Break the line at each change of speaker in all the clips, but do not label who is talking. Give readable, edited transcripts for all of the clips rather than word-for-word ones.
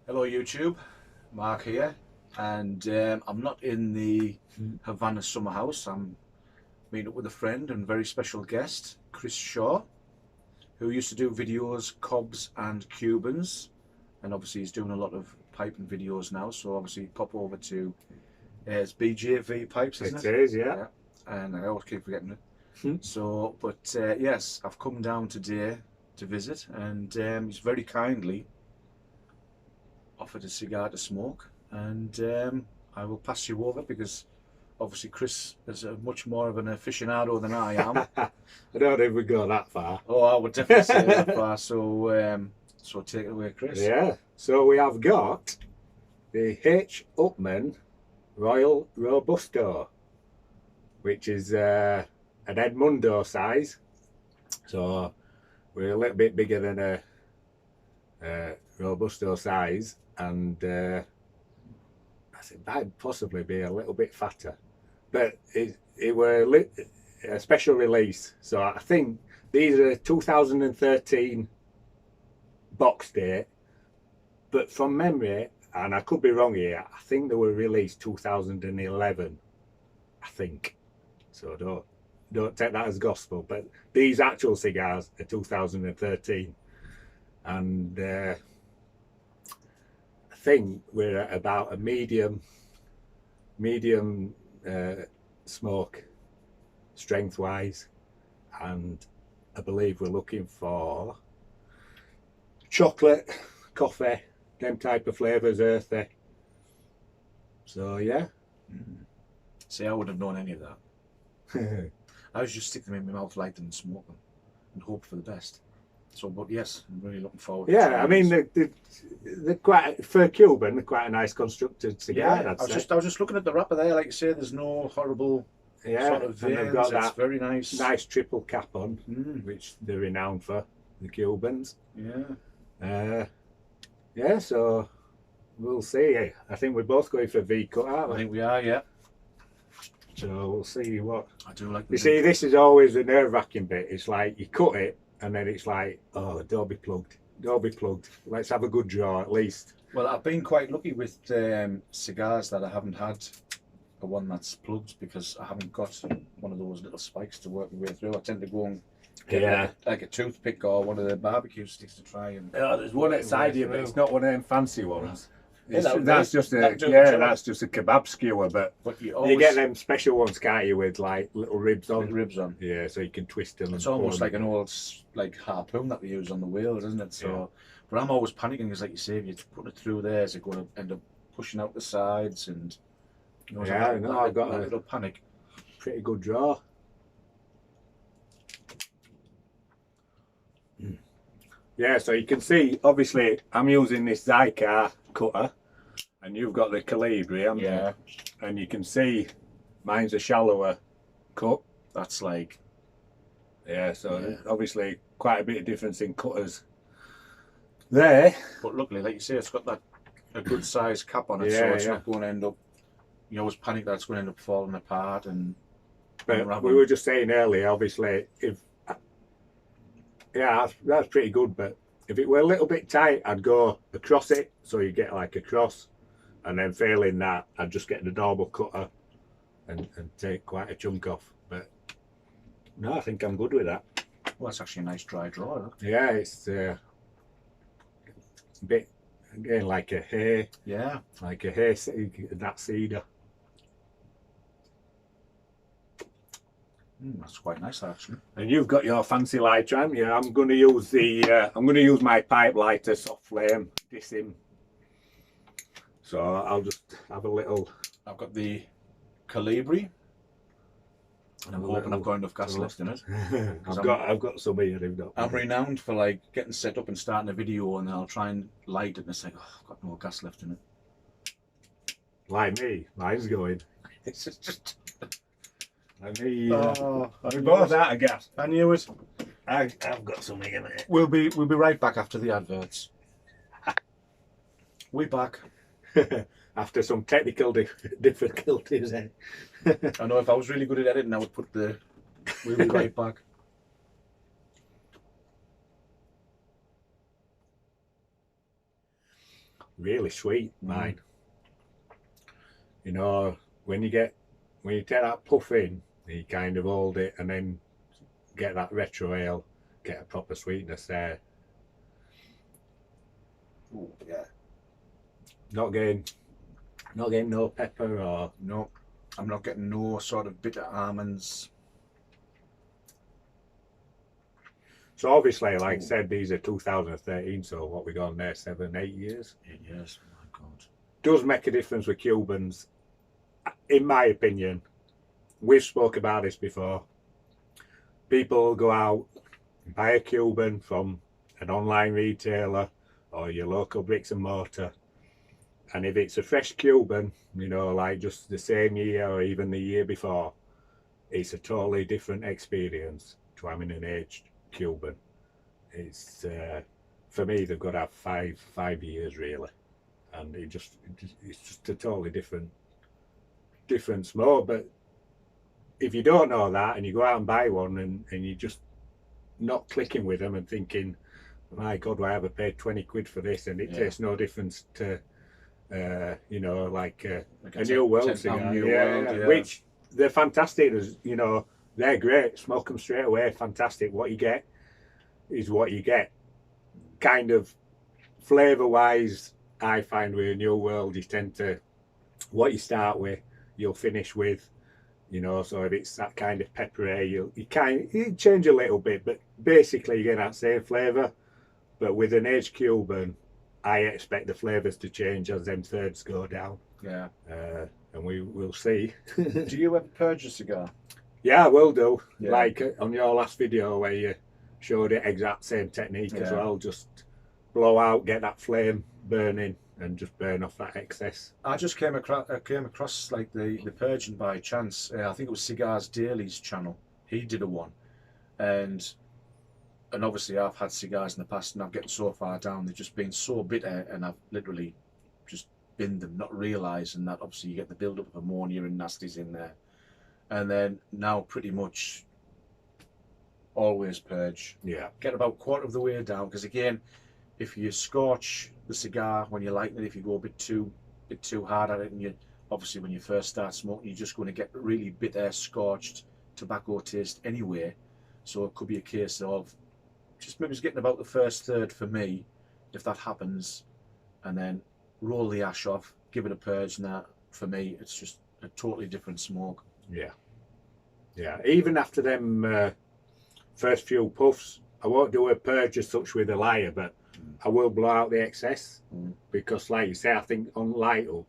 Hello YouTube, Mark here, and I'm not in the Havana summer house. I'm meeting up with a friend and very special guest, Chris Shaw, who used to do videos, Cobs and Cubans, and obviously he's doing a lot of piping videos now, so obviously pop over to it's BJV Pipes, isn't it?
It is, yeah.
And I always keep forgetting it.
Hmm.
So, but yes, I've come down today to visit, and he's very kindly offered a cigar to smoke, and I will pass you over because obviously Chris is much more of an aficionado than I am.
I don't know if we go that far.
Oh, I would definitely say that far. So, so take it away, Chris.
Yeah. So we have got the H. Upman Royal Robusto, which is an Edmundo size. So we're a little bit bigger than a Robusto size, and I think might possibly be a little bit fatter, but it were a special release. So I think these are 2013 box date, but from memory, and I could be wrong here, I think they were released 2011, I think. So don't take that as gospel, but these actual cigars are 2013, and I think we're at about a medium smoke strength wise, and I believe we're looking for chocolate, coffee, them type of flavours, earthy. So yeah.
See, I wouldn't have known any of that. I was just stick them in my mouth, light them and smoke them and hope for the best. So, but yes, I'm really looking forward to
Yeah, I mean they're quite, for a Cuban, they're quite a nice constructed cigar.
Yeah, I was just looking at the wrapper there, like you say, there's no horrible sort of veins.
And they've got
It's
that
very nice
triple cap on, which they're renowned for, the Cubans.
Yeah.
Yeah, so we'll see. I think we're both going for V cut, aren't we?
I think we are, yeah.
So we'll see what.
I do like.
You see, this is always the nerve-wracking bit. It's like you cut it, and then it's like, oh, don't be plugged. Don't be plugged. Let's have a good draw at least.
Well, I've been quite lucky with cigars that I haven't had a one that's plugged, because I haven't got one of those little spikes to work my way through. I tend to go and get like a toothpick or one of the barbecue sticks to try and.
Oh, there's one outside you, but it's not one of them fancy ones.
That's
just a kebab skewer, but you get them special ones, can't you, with like little ribs on. Yeah, so you can twist them.
It's almost like an old harpoon that they use on the whales, isn't it? So, yeah. But I'm always panicking because, like you say, if you put it through there, is it going to end up pushing out the sides? And you know,
yeah, no, I've got
a little panic.
Pretty good draw. Yeah, so you can see, obviously, I'm using this Zycar cutter, and you've got the Calibri, haven't you? And you can see mine's a shallower cut.
That's like,
yeah, so obviously quite a bit of difference in cutters there.
But luckily, like you say, it's got a good size cap on it, so it's not going to end up. You always panic that it's going to end up falling apart. And
but we were just saying earlier, obviously, if that's pretty good, but if it were a little bit tight, I'd go across it, so you get like a cross, and then failing that, I'd just get the normal cutter and take quite a chunk off. But no, I think I'm good with that.
Well, that's actually a nice dry draw, though.
Yeah, it's a bit, again, like a hay.
Yeah.
Like a hay, that cedar.
That's quite nice, actually.
And you've got your fancy lighter, haven't you? I'm going to use I'm going to use my pipe lighter, soft flame, Dissim. So I'll just have a little.
I've got the Calibri, and I'm hoping I've got enough gas left in it.
I've got some here.
I'm renowned for like getting set up and starting a video, and then I'll try and light it, and it's like, oh, I've got no gas left in it.
Like me, mine's going.
It's just.
We both out of gas.
I knew it.
I've got something in it.
We'll be right back after the adverts. We're back.
After some technical difficulties. I
know if I was really good at editing, I would put the. We'll be right back.
really sweet, mine. You know, when you take that puff in, you kind of hold it and then get that retro ale, get a proper sweetness there.
Ooh, yeah.
Not getting no pepper or
no. I'm not getting no sort of bitter almonds.
So obviously, like I said, these are 2013. So what we got on there, 7, 8 years.
8 years. Oh my God.
Does make a difference with Cubans, in my opinion. We've spoke about this before. People go out and buy a Cuban from an online retailer or your local bricks and mortar, and if it's a fresh Cuban, you know, like just the same year or even the year before, it's a totally different experience to having an aged Cuban. It's for me, they've got to have five years really, and it's just a totally different smoke. But if you don't know that and you go out and buy one and you're just not clicking with them and thinking, my God, why have I paid 20 quid for this and it tastes no difference to you know, like a New World cigar, which they're fantastic. You know, they're great. Smoke them straight away, fantastic. What you get is what you get. Kind of flavour wise, I find with a New World, you tend to, what you start with, you'll finish with. You know, so if it's that kind of peppery, you change a little bit, but basically you get that same flavour. But with an aged Cuban, I expect the flavours to change as them thirds go down.
Yeah.
And we'll see.
Do you ever purge a cigar?
Yeah, I will do. Yeah. Like on your last video where you showed it, exact same technique as well. Just blow out, get that flame burning, and just burn off that excess.
I just came across like the purging by chance. I think it was Cigars Daily's channel. He did a one, and obviously I've had cigars in the past and I've getting so far down, they've just been so bitter, and I've literally just binned them, not realising that obviously you get the build up of ammonia and nasties in there. And then now pretty much always purge.
Yeah.
Get about quarter of the way down, because again, if you scorch the cigar when you're lighting it, if you go a bit too hard at it, and you obviously when you first start smoking, you're just going to get really bitter, scorched tobacco taste anyway. So it could be a case of just maybe getting about the first third for me, if that happens, and then roll the ash off, give it a purge, and that for me it's just a totally different smoke.
Yeah. Yeah. Even after them first few puffs, I won't do a purge as such with a lighter, but I will blow out the excess because, like you say, I think on light up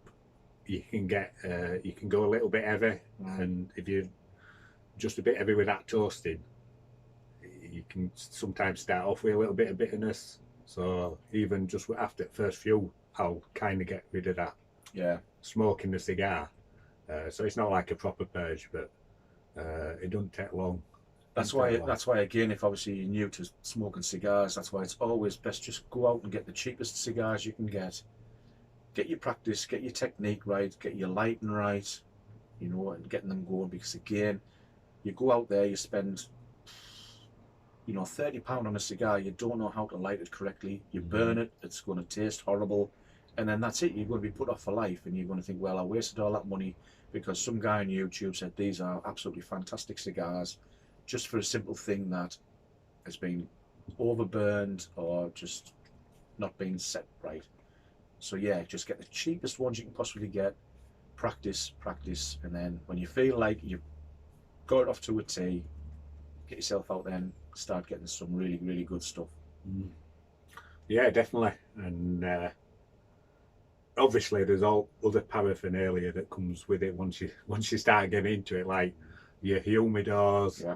you can get you can go a little bit heavy, and if you're just a bit heavy with that toasting, you can sometimes start off with a little bit of bitterness. So even just after the first few, I'll kind of get rid of that smoke in the cigar. So it's not like a proper purge, but it doesn't take long.
That's why again, if obviously you're new to smoking cigars, that's why it's always best just go out and get the cheapest cigars you can get. Get your practice, get your technique right, get your lighting right, you know, and getting them going, because again, you go out there, you spend, you know, £30 on a cigar, you don't know how to light it correctly, you burn it, it's going to taste horrible, and then that's it, you're going to be put off for life, and you're going to think, well, I wasted all that money because some guy on YouTube said these are absolutely fantastic cigars, just for a simple thing that has been overburned or just not been set right. So yeah, just get the cheapest ones you can possibly get, practice, and then when you feel like you've got it off to a T, get yourself out there and start getting some really, really good stuff.
Yeah, definitely. And obviously there's all other paraphernalia that comes with it once you start getting into it, like your humidors.
Yeah.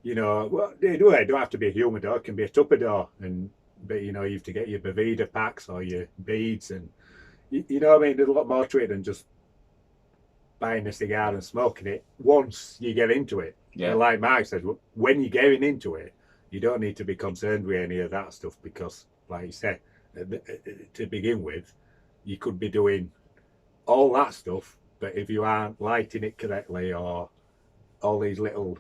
You know, well, it don't have to be a humidor, it can be a tupperware, but you know, you have to get your Boveda packs or your beads, and you know what I mean, there's a lot more to it than just buying a cigar and smoking it once you get into it.
Yeah.
And like Mark says, when you're getting into it, you don't need to be concerned with any of that stuff, because like you said, to begin with, you could be doing all that stuff, but if you aren't lighting it correctly or all these little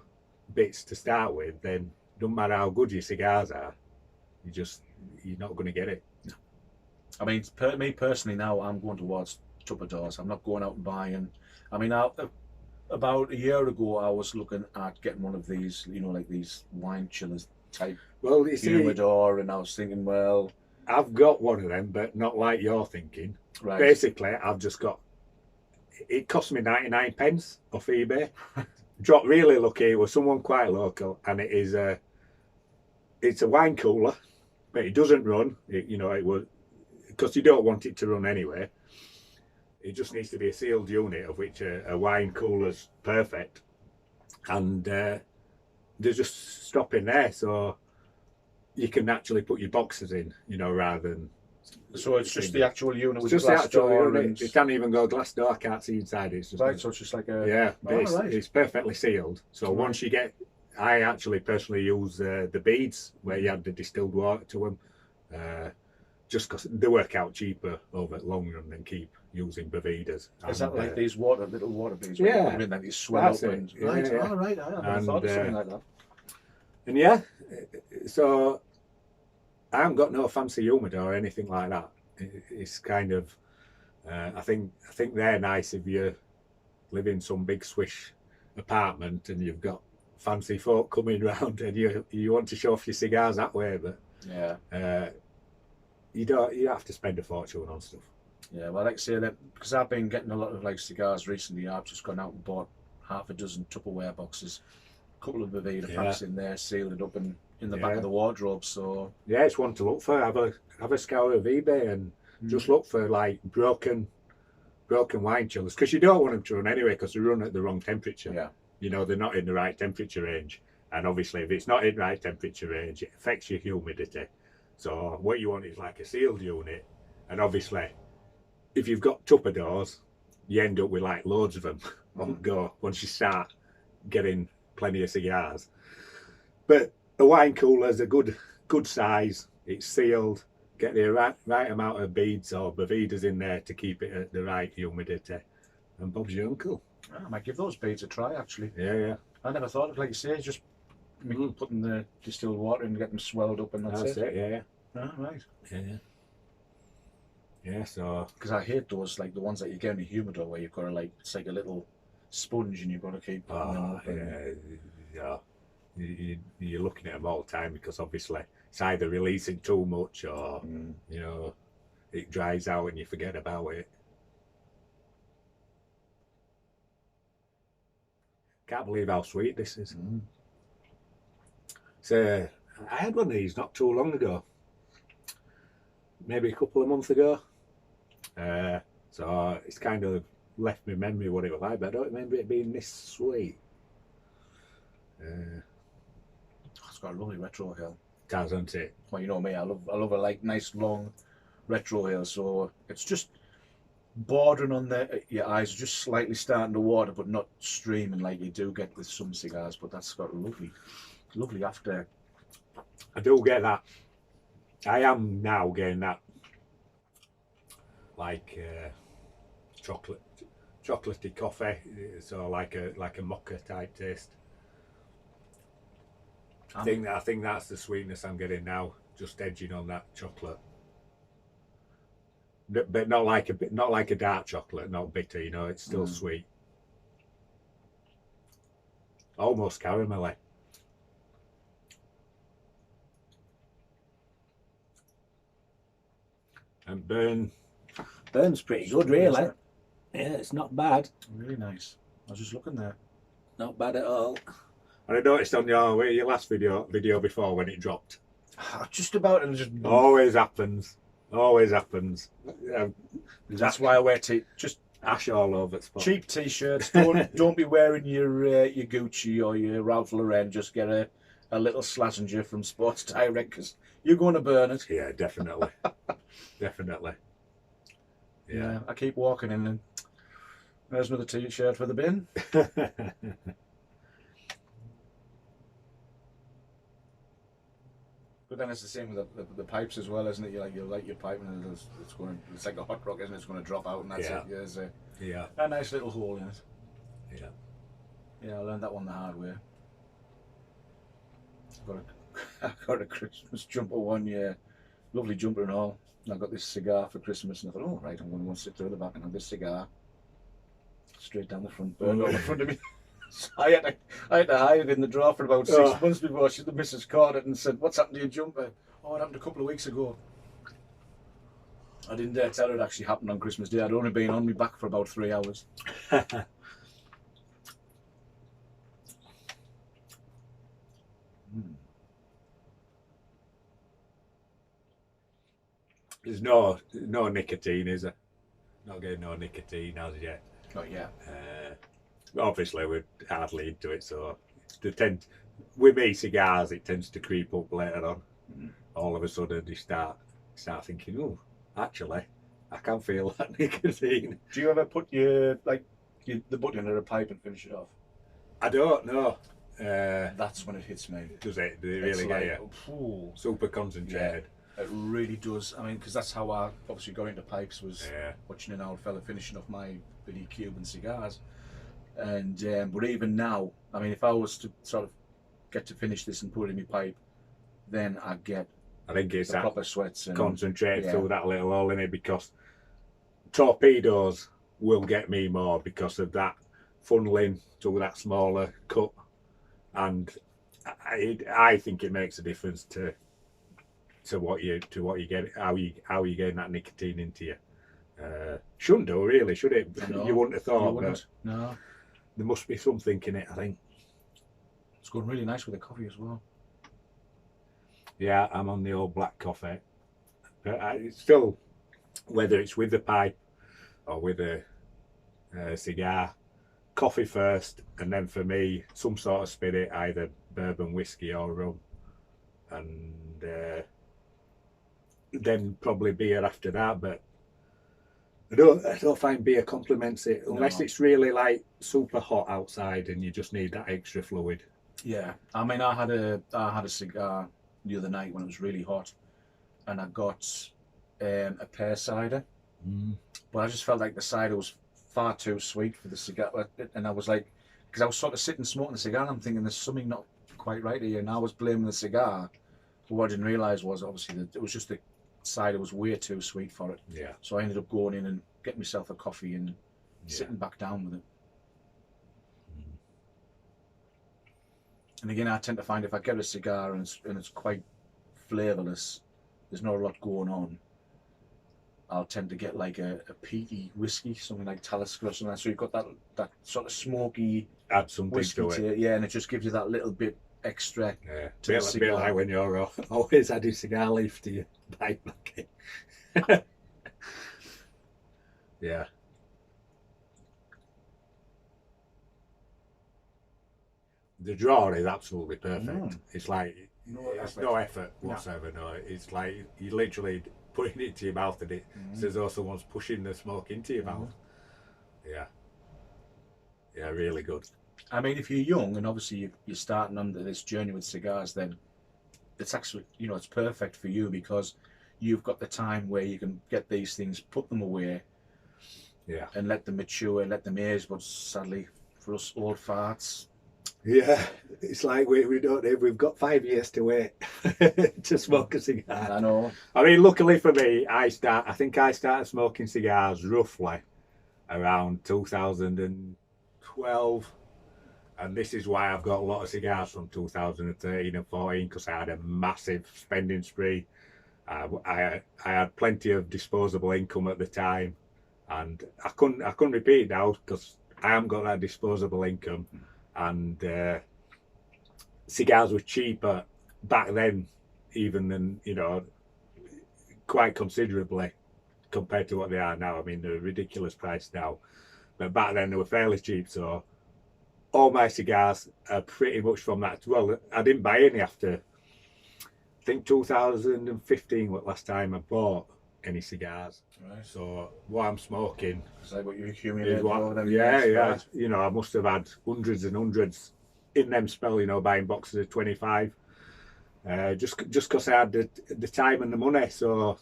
bits to start with, then no matter how good your cigars are, you're not going to get it.
I mean, me personally now, I'm going towards Tupperdoors. I'm not going out and buying. I mean, about a year ago, I was looking at getting one of these, you know, like these wine chillers type
Well, you see,
humidor, and I was thinking, well,
I've got one of them, but not like you're thinking.
right,
Basically, I've just got. It cost me 99 pence off eBay. Dropped really lucky. It was someone quite local, and it is it's a wine cooler, but it doesn't run. You know, it was because you don't want it to run anyway. It just needs to be a sealed unit, of which a wine cooler's perfect, and they're just stopping there, so you can actually put your boxes in, you know, rather than.
so it's just the actual unit
It's
with
just
the
the
glass
actual
door
unit.
and
It can't even go glass door. I can't see inside. It's just
right. So it's just like a
yeah,
oh,
it's,
right.
it's perfectly sealed. So
Right.
once you get, I actually personally use the beads where you add the distilled water to them, just because they work out cheaper over at long run than keep using Bevidas.
Is that like these little water beads?
Yeah,
I mean, like these swell
that's
up
it.
and
Yeah,
right.
yeah.
Oh, right. I never thought of something like that.
And yeah, so I haven't got no fancy humidor or anything like that. It's kind of, I think they're nice if you live in some big swish apartment and you've got fancy folk coming round and you want to show off your cigars that way, but
Yeah.
you have to spend a fortune on stuff.
Yeah, well, like I say that because I've been getting a lot of like cigars recently. I've just gone out and bought half a dozen Tupperware boxes, a couple of Bavida packs in there, sealed it up in the back of the wardrobe. So
yeah, it's one to look for. Have a scour of eBay and just look for like broken wine chillers, because you don't want them to run anyway, because they run at the wrong temperature.
Yeah.
You know, they're not in the right temperature range, and obviously if it's not in the right temperature range, it affects your humidity. So what you want is like a sealed unit, and obviously if you've got Tupperdoors, you end up with like loads of them on go once you start getting plenty of cigars. But a wine cooler is a good size. It's sealed. Get the right amount of beads or Bevidas in there to keep it at the right humidity, and Bob's your uncle.
I might give those beads a try actually.
Yeah.
I never thought of, like you say, just putting the distilled water in and get them swelled up, and that's it.
Yeah.
Oh, right.
Yeah, so
because I hate those, like the ones that you get in a humidor where you've got to like, it's like a little sponge and you've got to keep putting them up.
You're looking at them all the time, because obviously it's either releasing too much or you know, it dries out and you forget about it. Can't believe how sweet this is. So I had one of these not too long ago, maybe a couple of months ago. So it's kind of left me memory what it was like, but I don't remember it being this sweet.
It's got a lovely retro hill.
It has, hasn't it?
Well, you know me, I love a like nice long retro hill, so it's just bordering on your eyes, just slightly starting to water, but not streaming like you do get with some cigars. But that's got a lovely after.
I do get that. I am now getting that, like chocolatey coffee, so like a mocha type taste. I think that's the sweetness I'm getting now, just edging on that chocolate, but not like a dark chocolate, not bitter. You know, it's still sweet, almost caramelly. And Burn's pretty good, really. Yeah, it's not bad.
Really nice. I was just looking there.
Not bad at all. And I noticed on your last video before when it dropped.
Just about, and just
always happens. Always happens.
That's why I wear
just ash all over the spot.
Cheap t-shirts. Don't be wearing your Gucci or your Ralph Lauren. Just get a little Slazenger from Sports Direct, because you're going to burn it.
Yeah, definitely. Definitely.
Yeah, I keep walking in and there's another t-shirt for the bin. But then it's the same with the pipes as well, isn't it? You light your pipe and it's like a hot rock, isn't it? It's going to drop out, and that's it. There's a nice little hole in it. Yeah, I learned that one the hard way. I got a Christmas jumper one year, lovely jumper and all. And I got this cigar for Christmas, and I thought, oh right, I'm going to go and sit through the back and have this cigar. Straight down the front, burned all the front of me. So I had to hide it in the drawer for about 6 months before the missus caught it and said, "What's happened to your jumper?" "Oh, it happened a couple of weeks ago." I didn't dare tell her it actually happened on Christmas Day. I'd only been on my back for about 3 hours.
There's no nicotine, is there? Not getting no nicotine as yet.
Not yet.
Obviously, we're hardly into it, so with me cigars, it tends to creep up later on. All of a sudden, you start thinking, oh, actually, I can feel that nicotine.
Do you ever put the button in a pipe and finish it off?
I don't know.
That's when it hits me.
Does it? Do they really get you? Super concentrated.
Yeah, it really does. I mean, because that's how I obviously got into pipes, was watching an old fella finishing off my bloody Cuban cigars. And but even now, I mean, if I was to sort of get to finish this and put it in my pipe, then I think it's that proper sweats and
concentrate through that little hole in it, because torpedoes will get me more because of that funneling to that smaller cut, and I think it makes a difference to what you get, how you getting that nicotine into you. Shouldn't do, really, should it?
No,
you wouldn't have thought.
But no,
there must be something in it, I think.
It's going really nice with the coffee as well.
Yeah, I'm on the old black coffee, but it's still, whether it's with the pipe or with a cigar, coffee first, and then for me some sort of spirit, either bourbon, whiskey or rum, and then probably beer after that. But I don't find beer complements it unless it's really like super hot outside and you just need that extra fluid.
Yeah, I mean, I had a cigar the other night when it was really hot, and I got a pear cider, but I just felt like the cider was far too sweet for the cigar, and I was like, because I was sort of sitting smoking the cigar, and I'm thinking there's something not quite right here, and I was blaming the cigar. But what I didn't realise was obviously that it was just the cider was way too sweet for it.
Yeah.
So I ended up going in and getting myself a coffee and sitting back down with it. And again, I tend to find if I get a cigar and it's quite flavourless, there's not a lot going on, I'll tend to get like a peaty whiskey, something like Talisker or something. So you've got that sort of smoky,
add something
whiskey
to it.
Yeah, and it just gives you that little bit extra.
Yeah,
to the cigar.
Bit like when you're always adding cigar leaf to your pipe. Yeah. The draw is absolutely perfect. It's like no effort whatsoever. No, it's like you literally putting it into your mouth, and it's as though someone's pushing the smoke into your mouth. Yeah, really good.
I mean, if you're young and obviously you're starting on this journey with cigars, then it's actually, it's perfect for you, because you've got the time where you can get these things, put them away, and let them mature, let them age. But sadly, for us old farts,
it's like we don't. We've got 5 years to wait to smoke a cigar.
I know.
I mean, luckily for me, I think I started smoking cigars roughly around 2012, and this is why I've got a lot of cigars from 2013 and 14, because I had a massive spending spree. I had plenty of disposable income at the time, and I couldn't repeat it now because I haven't got that disposable income. And cigars were cheaper back then, even than, quite considerably compared to what they are now. I mean, they're a ridiculous price now, but back then they were fairly cheap. So all my cigars are pretty much from that. Well, I didn't buy any after, I think 2015 was the last time I bought any cigars.
Right.
So what I'm smoking,
it's like what you accumulated over them
years.
Yeah.
I must have had hundreds and hundreds in them spell. Buying boxes of 25, just because I had the time and the money. So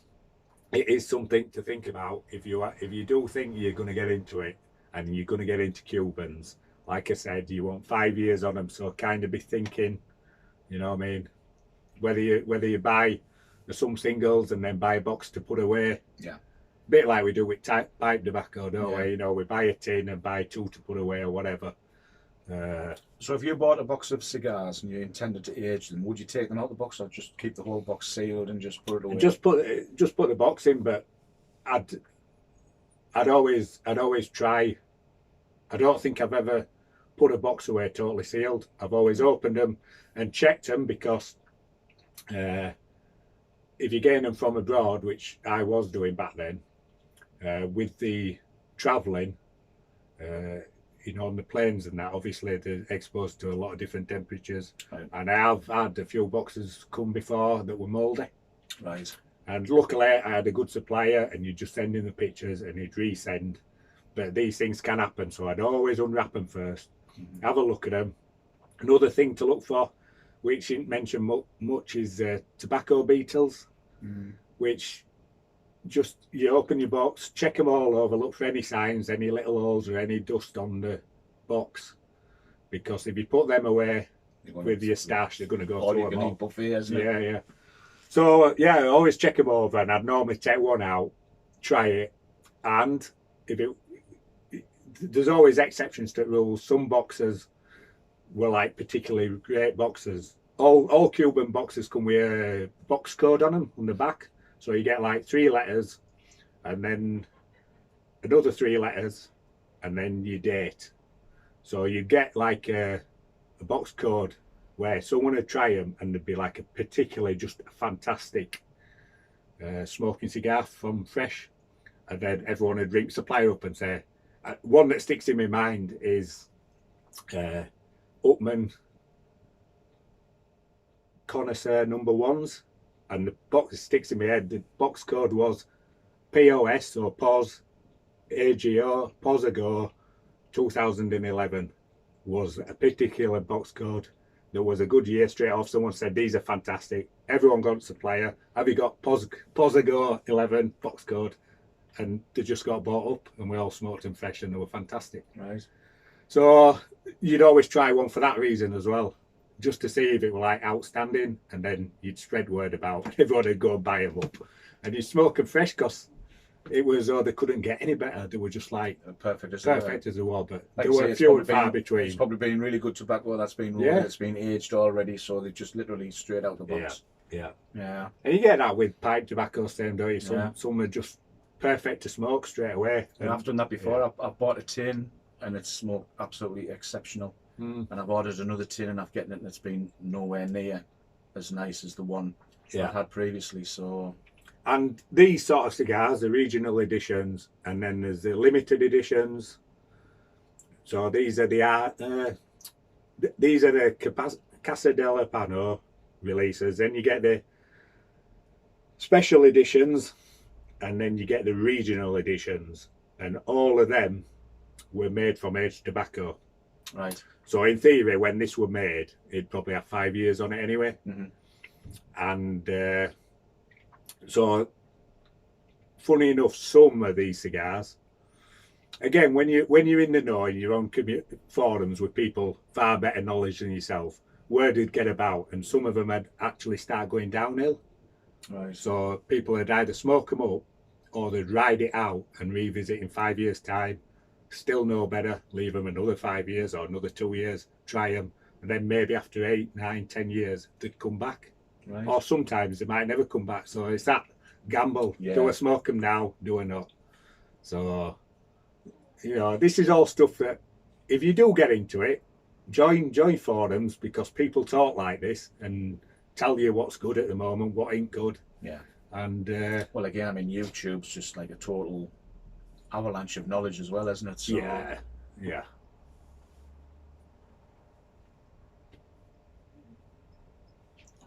it is something to think about if you do think you're going to get into it and you're going to get into Cubans. Like I said, you want 5 years on them, so kind of be thinking, whether you buy some singles and then buy a box to put away.
Yeah.
Bit like we do with pipe tobacco, don't
Yeah.
we? You know, we buy a tin and buy 2 to put away or whatever.
So if you bought a box of cigars and you intended to age them, would you take them out of the box or just keep the whole box sealed and just put it away?
Just put the box in, but I'd always try. I don't think I've ever put a box away totally sealed. I've always opened them and checked them, because if you're getting them from abroad, which I was doing back then, with the travelling, you know, on the planes and that, obviously they're exposed to a lot of different temperatures.
Right.
And I have had a few boxes come before that were mouldy.
Right.
And luckily I had a good supplier, and you just send in the pictures and he'd resend. But these things can happen, so I'd always unwrap them first, have a look at them. Another thing to look for, which didn't mention much, is tobacco beetles, which just, you open your box, check them all over, look for any signs, any little holes or any dust on the box, because if you put them away with your stash, they're going to go through them all.
Buffet, isn't it?
Yeah, yeah. So yeah, I always check them over, and I'd normally take one out, try it, and if there's always exceptions to the rules. Some boxes were like particularly great boxes. All Cuban boxes come with a box code on them on the back, so you get like 3 letters and then another 3 letters and then your date. So you get like a box code where someone would try them and there'd be like a particularly just a fantastic smoking cigar from Fresh, and then everyone would ring the supplier up and say, one that sticks in my mind is Upman Connoisseur #1s, and the box that sticks in my head, the box code was POS, or POS AGO, POSAGO 2011 was a particular box code that was a good year straight off. Someone said these are fantastic. Everyone got a supplier. Have you got POSAGO 11 box code? And they just got bought up, and we all smoked them fresh, and they were fantastic.
Right.
So you'd always try one for that reason as well, just to see if it were like outstanding, and then you'd spread word about. Everyone would go and buy them up, and you'd smoke them fresh, because it was, they couldn't get any better. They were just like
perfect as
they were, but
like
there were few and far between.
It's probably been really good tobacco that's been it's been aged already, so they just literally straight out the box.
Yeah.
Yeah.
And you get that with pipe tobacco, same, don't you? Some are just perfect to smoke straight away.
And I've done that before. I've bought a tin and it's smoked absolutely exceptional. And I've ordered another tin and I've gotten it and it's been nowhere near as nice as the one I've had previously. So,
and these sort of cigars, the regional editions, and then there's the limited editions. So these are the Casa del Pano releases. Then you get the special editions, and then you get the regional editions, and all of them were made from aged tobacco.
Right.
So in theory, when this were made, it'd probably have 5 years on it anyway. And so, funny enough, some of these cigars, again, when you're in the know in your own forums with people far better knowledge than yourself, word would get about, and some of them had actually started going downhill.
Right.
So people would either smoke them up, or they'd ride it out and revisit in 5 years' time, still no better, leave them another 5 years or another 2 years, try them, and then maybe after 8, 9, 10 years they'd come back.
Right.
Or sometimes they might never come back. So it's that gamble. Do I smoke them now? Do I not? So, you know, this is all stuff that if you do get into it, join forums, because people talk like this and tell you what's good at the moment, what ain't good.
Yeah.
And
well, again, I mean, YouTube's just like a total avalanche of knowledge as well, isn't it? So,
yeah.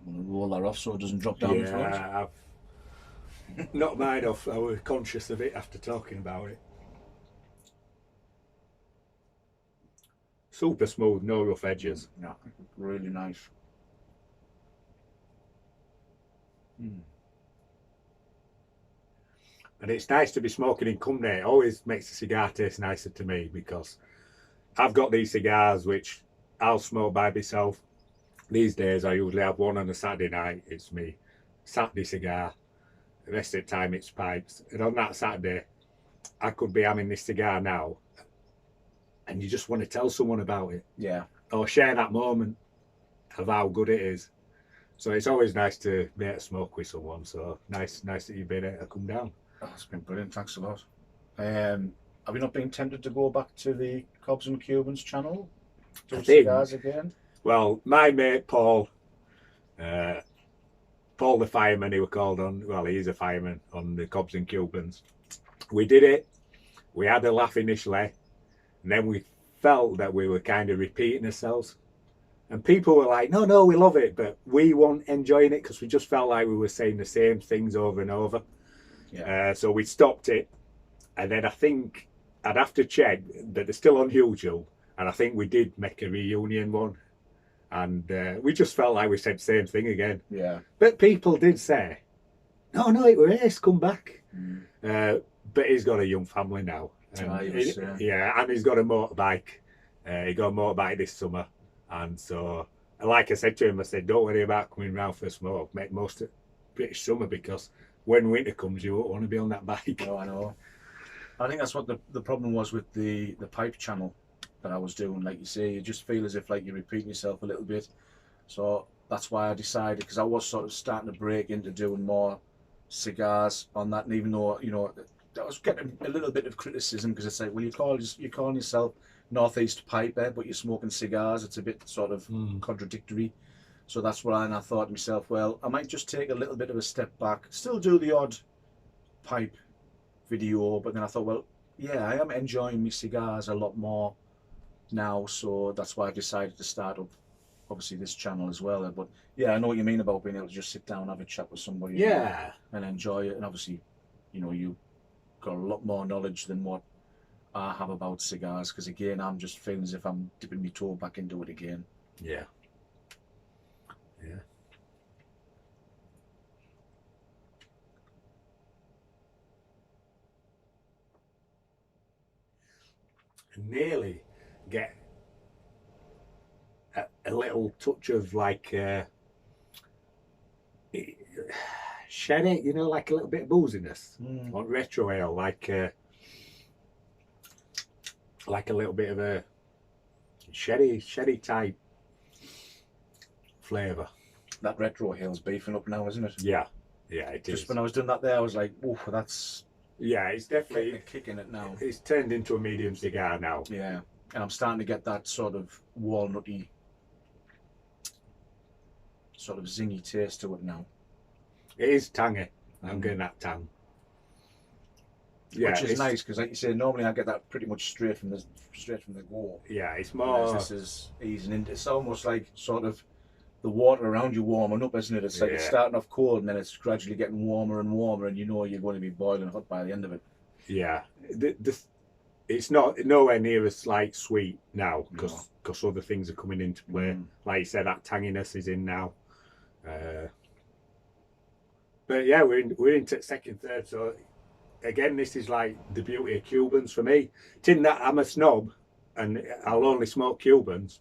I'm going to roll that off so it doesn't drop down the throat.
I've knocked mine off. I was conscious of it after talking about it. Super smooth, no rough edges.
Yeah, really nice.
And it's nice to be smoking in company. It always makes the cigar taste nicer to me, because I've got these cigars which I'll smoke by myself. These days I usually have one on a Saturday night. It's me Saturday cigar, the rest of the time it's pipes. And on that Saturday, I could be having this cigar now, and you just want to tell someone about it.
Yeah.
Or share that moment of how good it is. So it's always nice to be able to smoke with someone. So nice that you've been able to come down.
Oh, it's been brilliant. Thanks a lot. Have you not been tempted to go back to the Cobs and Cubans channel? Do cigars again?
Well, my mate Paul the fireman, he was called on, well, he's a fireman on the Cobs and Cubans. We did it. We had a laugh initially, and then we felt that we were kind of repeating ourselves. And people were like, no, we love it, but we weren't enjoying it because we just felt like we were saying the same things over and over.
Yeah.
So we stopped it. And then I think I'd have to check, but they're still on YouTube. And I think we did make a reunion one. And we just felt like we said the same thing again.
Yeah.
But people did say, no, it was Ace, come back.
Mm.
But he's got a young family now. And and he's got a motorbike. He got a motorbike this summer. And so, like I said to him, I said, don't worry about coming round for a smoke. Make most of British summer, because when winter comes, you won't want to be on that bike.
Oh, I know. I think that's what the problem was with the pipe channel that I was doing. Like you say, you just feel as if like you're repeating yourself a little bit. So that's why I decided, because I was sort of starting to break into doing more cigars on that. And even though, you know, I was getting a little bit of criticism, because it's like, well, you're calling yourself Northeast Piper, but you're smoking cigars. It's a bit sort of contradictory. So that's why I thought to myself, well, I might just take a little bit of a step back, still do the odd pipe video, but then I thought, well, yeah, I am enjoying my cigars a lot more now, so that's why I decided to start up, obviously, this channel as well. But yeah, I know what you mean about being able to just sit down and have a chat with somebody,
yeah,
and enjoy it. And obviously, you know, you got a lot more knowledge than what I have about cigars, because again, I'm just feeling as if I'm dipping my toe back into it again.
Yeah. Nearly get a little touch of like sherry, you know, like a little bit of booziness on retro ale, like a little bit of a sherry type flavour.
That retro ale's beefing up now, isn't it?
Yeah, it is.
Just when I was doing that there, I was like, oh, that's...
Yeah, it's definitely
a kick in it now.
It's turned into a medium cigar now.
Yeah, and I'm starting to get that sort of walnutty, sort of zingy taste to it now.
It is tangy. I'm getting that tang.
Yeah, which is nice, because like you say, normally I get that pretty much straight from the go.
Yeah, it's more.
This is easing into. It's almost like sort of the water around you warming up, isn't it? It's like it's starting off cold and then it's gradually getting warmer and warmer, and you know you're going to be boiling hot by the end of it.
Yeah, it's nowhere near as like sweet now, because other things are coming into play. Like you said, that tanginess is in now. But yeah, we're into second, third. So again, this is like the beauty of Cubans for me. It's in that I'm a snob, and I'll only smoke Cubans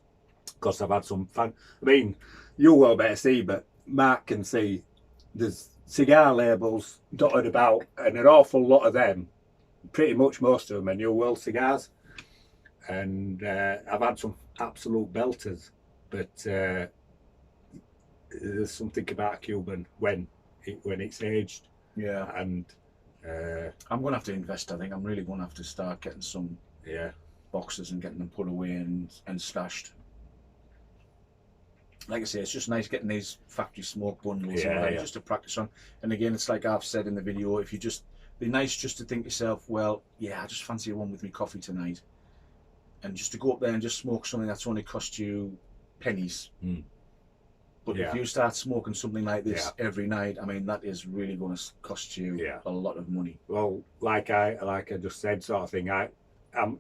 because I've had some fun. I mean, you will better see, but Mark can see there's cigar labels dotted about, and an awful lot of them, pretty much most of them, are New World cigars. And I've had some absolute belters, but there's something about a Cuban when it's aged.
Yeah.
And
I'm going to have to invest, I think. I'm really going to have to start getting some boxes and getting them put away and stashed. Like I say, it's just nice getting these factory smoke bundles just to practice on. And again, it's like I've said in the video, if you just be nice just to think to yourself, well, yeah, I just fancy one with me coffee tonight. And just to go up there and just smoke something that's only cost you pennies. But if you start smoking something like this every night, I mean, that is really going to cost you a lot of money.
Well, like I just said, sort of thing, I'm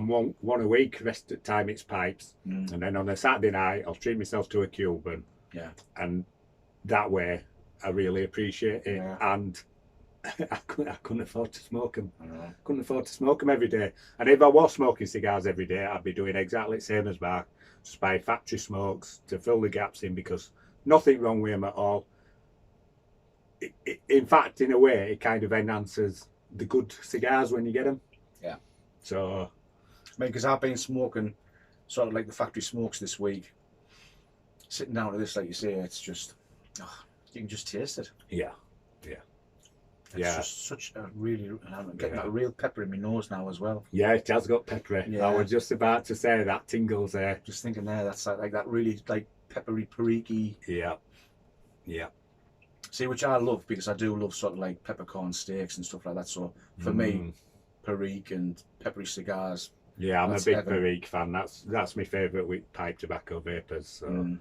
one a week, rest of the time it's pipes, and then on a Saturday night I'll treat myself to a Cuban. Yeah. And that way I really appreciate it. And I couldn't afford to smoke them. Couldn't afford to smoke them every day. And if I was smoking cigars every day, I'd be doing exactly the same as Mark, just buy factory smokes to fill the gaps in, because nothing wrong with them at all. in fact, in a way, it kind of enhances the good cigars when you get them.
Yeah.
So,
I mean, because I've been smoking sort of like the factory smokes this week. Sitting down to this, like you say, it's just, you can just taste it.
yeah.
It's just such a really, I'm getting that real pepper in my nose now as well.
Yeah, it has got peppery.
Yeah.
I was just about to say that tingles there.
Just thinking there, that's like that really like peppery, perique.
Yeah.
See, which I love because I do love sort of like peppercorn steaks and stuff like that. So for me, perique and peppery cigars.
Yeah, I'm a big
heaven.
perique fan. That's my favourite with pipe tobacco vapors. So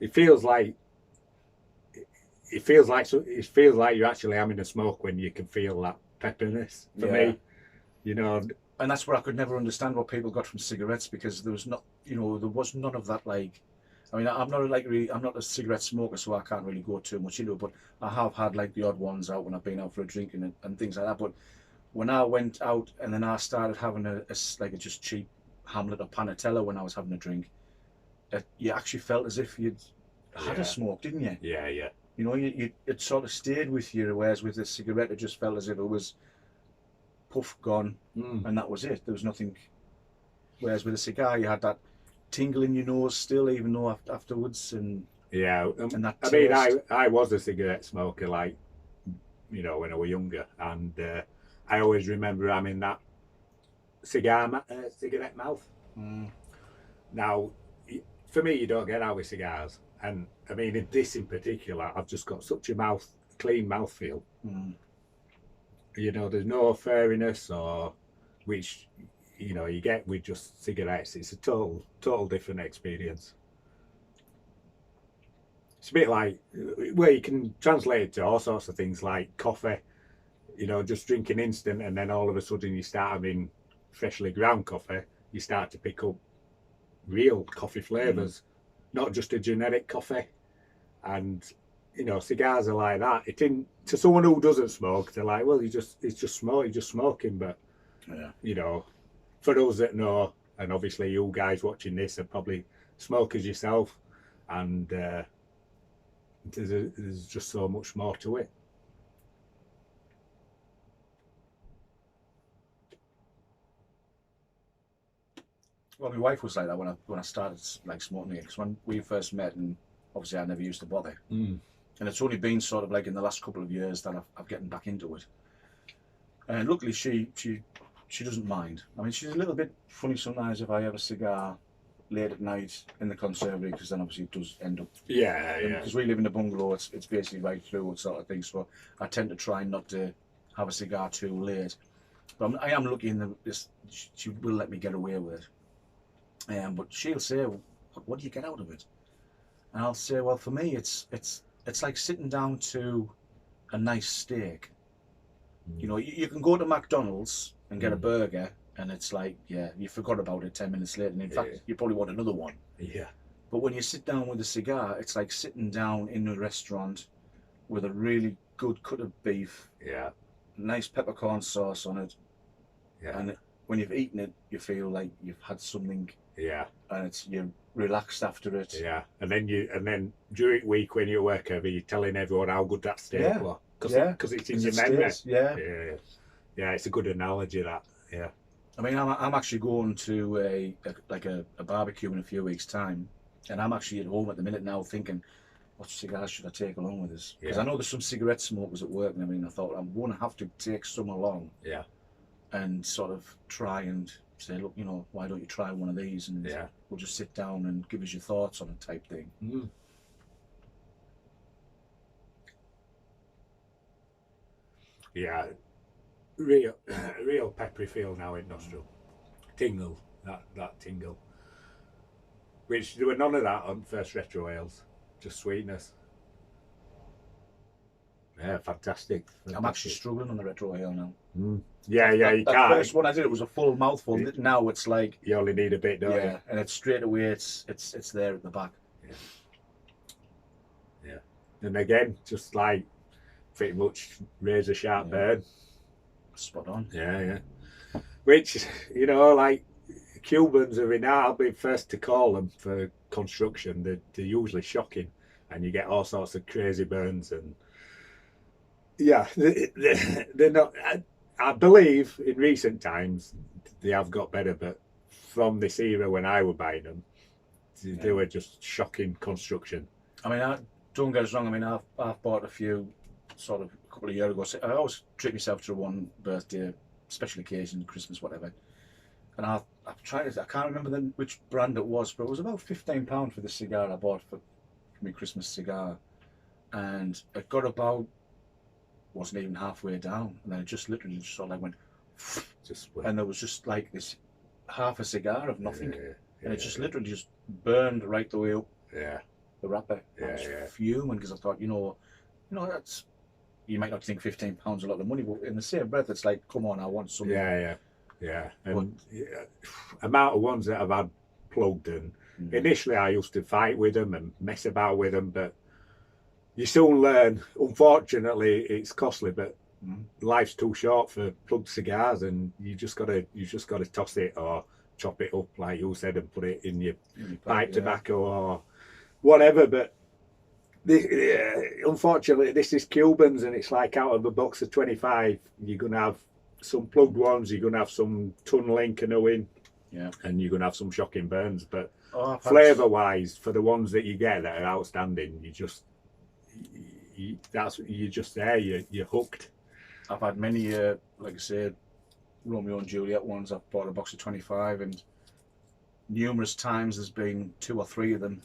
it feels like you're actually having a smoke when you can feel that pepperiness. For me, you know.
And that's where I could never understand what people got from cigarettes, because there was not, there was none of that. Like, I mean, I'm not a cigarette smoker, so I can't really go too much into it. But I have had like the odd ones out when I've been out for a drink and things like that. But when I went out and then I started having a just cheap Hamlet or Panatella when I was having a drink, you actually felt as if you'd had a smoke, didn't you?
Yeah.
It sort of stayed with you, whereas with a cigarette, it just felt as if it was puff gone, and that was it. There was nothing. Whereas with a cigar, you had that tingle in your nose still, even though afterwards, and and that taste.
I mean, I was a cigarette smoker, like, when I was younger, and I always remember having that cigarette mouth. Now, for me, you don't get out with cigars, and I mean, in this in particular, I've just got such a clean mouthfeel. There's no furriness or which you get with just cigarettes. It's a total different experience. It's a bit like where you can translate it to all sorts of things like coffee. Just drinking instant, and then all of a sudden you start having freshly ground coffee. You start to pick up real coffee flavours, not just a generic coffee. And cigars are like that. To someone who doesn't smoke, they're like, well, it's just smoking. But for those that know, and obviously you guys watching this are probably smokers yourself, and there's just so much more to it.
Well, my wife was like that when I started like smoking it, because when we first met, and obviously I never used to bother, and it's only been sort of like in the last couple of years that I've getting back into it. And luckily she doesn't mind. I mean, she's a little bit funny sometimes if I have a cigar late at night in the conservatory, because then obviously it does end up. Because we live in a bungalow, it's basically right through sort of thing. So I tend to try not to have a cigar too late. But I am lucky in this. She will let me get away with it. But she'll say, "What do you get out of it?" And I'll say, "Well, for me, it's like sitting down to a nice steak. You can go to McDonald's and get a burger, and it's like, you forgot about it 10 minutes later, and in fact, you probably want another one. But when you sit down with a cigar, it's like sitting down in a restaurant with a really good cut of beef, nice peppercorn sauce on it, and when you've eaten it, you feel like you've had something, and you're relaxed after it.
And then during the week when you're at work, you're telling everyone how good that steak was, because it's in your memory. It's a good analogy, that.
I mean, I'm actually going to a barbecue in a few weeks' time, and I'm actually at home at the minute now thinking, what cigars should I take along with us? Because I know there's some cigarette smokers at work, and I mean, I thought I'm going to have to take some along. And sort of try and say, look, why don't you try one of these, and we'll just sit down and give us your thoughts on it, type thing.
Real peppery feel now in nostril. Tingle, that tingle. Which there were none of that on first retro ales, just sweetness. Fantastic.
I'm actually struggling on the retro ale now.
You can't.
That first one I did, it was a full mouthful. Now it's like
you only need a bit, don't you?
And it's straight away. It's there at the back.
And again, just like pretty much razor sharp burn.
Spot on.
Which like Cubans are renowned. I'll be first to call them for construction. They're usually shocking. and you get all sorts of crazy burns. And yeah, they're not. I believe in recent times they have got better, but from this era when I were buying them, they were just shocking construction.
I mean, don't get us wrong. I mean, I've bought a few sort of a couple of years ago. So I always treat myself to one birthday, special occasion, Christmas, whatever. And I've tried it. I can't remember which brand it was, but it was about £15 for the cigar I bought for my Christmas cigar, and it got about, wasn't even halfway down, and then it just literally just sort of like went, and there was just like this half a cigar of nothing, and it just literally just burned right the way up. The wrapper. I was fuming because I thought, you know, that's, you might not think £15 a lot of money, but in the same breath, it's like, come on, I want something.
And amount of ones that I've had plugged, and initially I used to fight with them and mess about with them, but you soon learn. Unfortunately, it's costly, but life's too short for plugged cigars, and you just gotta toss it or chop it up, like you said, and put it in your pipe tobacco or whatever. But unfortunately, this is Cubans, and it's like out of a box of 25, you're gonna have some plugged ones, you're gonna have some tunneling, canoeing, and you're gonna have some shocking burns. But flavour wise, for the ones that you get that are outstanding, you're just there, you're hooked.
I've had many, like I said, Romeo and Juliet ones. I've bought a box of 25, and numerous times there's been 2 or 3 of them